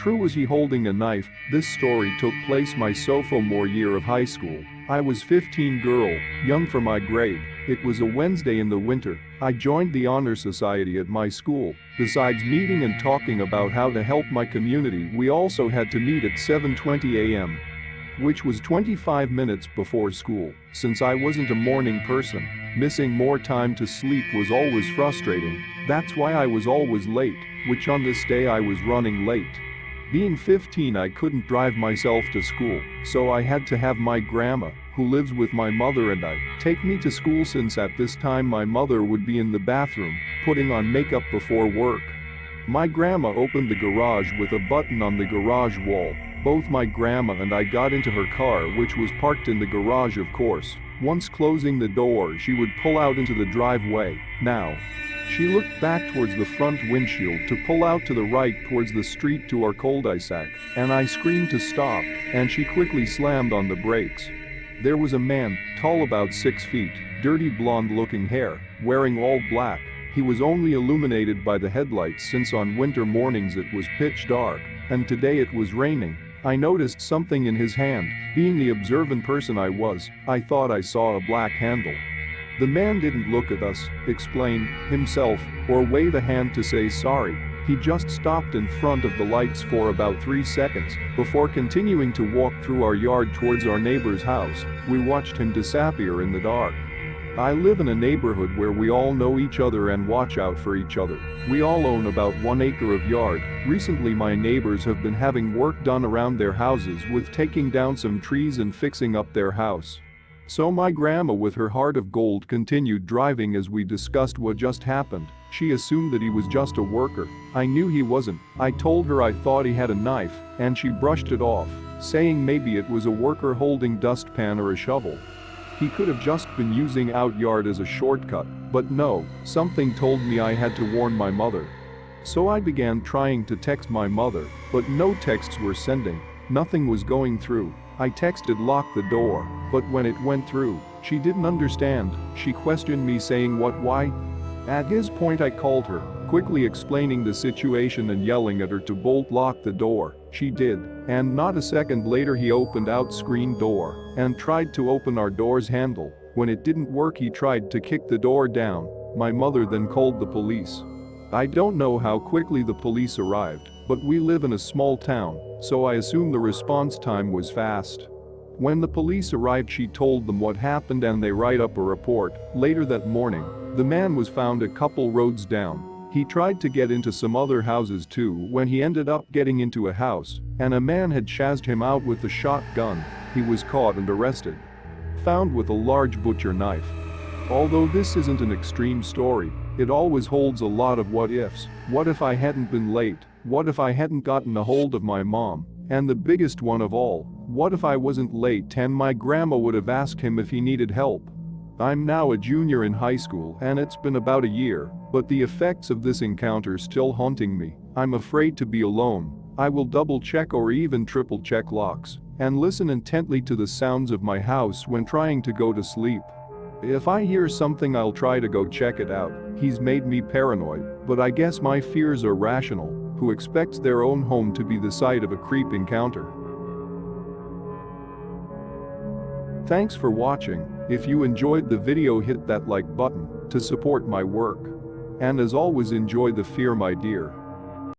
True was he holding a knife. This story took place my sophomore year of high school. I was 15 girl, young for my grade. It was a Wednesday in the winter. I joined the honor society at my school. Besides meeting and talking about how to help my community, we also had to meet at 7:20 a.m. which was 25 minutes before school. Since I wasn't a morning person, missing more time to sleep was always frustrating. That's why I was always late, which on this day I was running late. Being 15, I couldn't drive myself to school, so I had to have my grandma, who lives with my mother and I, take me to school since at this time my mother would be in the bathroom, putting on makeup before work. My grandma opened the garage with a button on the garage wall. Both my grandma and I got into her car, which was parked in the garage, of course. Once closing the door, she would pull out into the driveway. Now, she looked back towards the front windshield to pull out to the right towards the street to our cul-de-sac, and I screamed to stop, and she quickly slammed on the brakes. There was a man, tall about 6 feet, dirty blonde-looking hair, wearing all black. He was only illuminated by the headlights since on winter mornings it was pitch dark, and today it was raining. I noticed something in his hand. Being the observant person I was, I thought I saw a black handle. The man didn't look at us, explain himself, or wave a hand to say sorry. He just stopped in front of the lights for about 3 seconds before continuing to walk through our yard towards our neighbor's house. We watched him disappear in the dark. I live in a neighborhood where we all know each other and watch out for each other. We all own about 1 acre of yard. Recently my neighbors have been having work done around their houses with taking down some trees and fixing up their house. So my grandma, with her heart of gold, continued driving as we discussed what just happened. She assumed that he was just a worker. I knew he wasn't. I told her I thought he had a knife, and she brushed it off, saying maybe it was a worker holding dustpan or a shovel. He could have just been using out yard as a shortcut, but no, something told me I had to warn my mother. So I began trying to text my mother, but no texts were sending. Nothing was going through. I texted lock the door, but when it went through, she didn't understand. She questioned me saying what, why? At this point I called her, quickly explaining the situation and yelling at her to bolt lock the door. She did, and not a second later he opened out screen door and tried to open our door's handle. When it didn't work, he tried to kick the door down. My mother then called the police. I don't know how quickly the police arrived, but we live in a small town, so I assume the response time was fast. When the police arrived, she told them what happened and they write up a report. Later that morning, the man was found a couple roads down. He tried to get into some other houses too when he ended up getting into a house, and a man had chased him out with a shotgun. He was caught and arrested. Found with a large butcher knife. Although this isn't an extreme story, it always holds a lot of what ifs. What if I hadn't been late? What if I hadn't gotten a hold of my mom? And the biggest one of all, what if I wasn't late and my grandma would have asked him if he needed help? I'm now a junior in high school and it's been about a year, but the effects of this encounter still haunting me. I'm afraid to be alone. I will double check or even triple check locks and listen intently to the sounds of my house when trying to go to sleep. If I hear something, I'll try to go check it out. He's made me paranoid, but I guess my fears are rational. Who expects their own home to be the site of a creep encounter? Thanks for watching. If you enjoyed the video, hit that like button to support my work. And as always, enjoy the fear, my dear.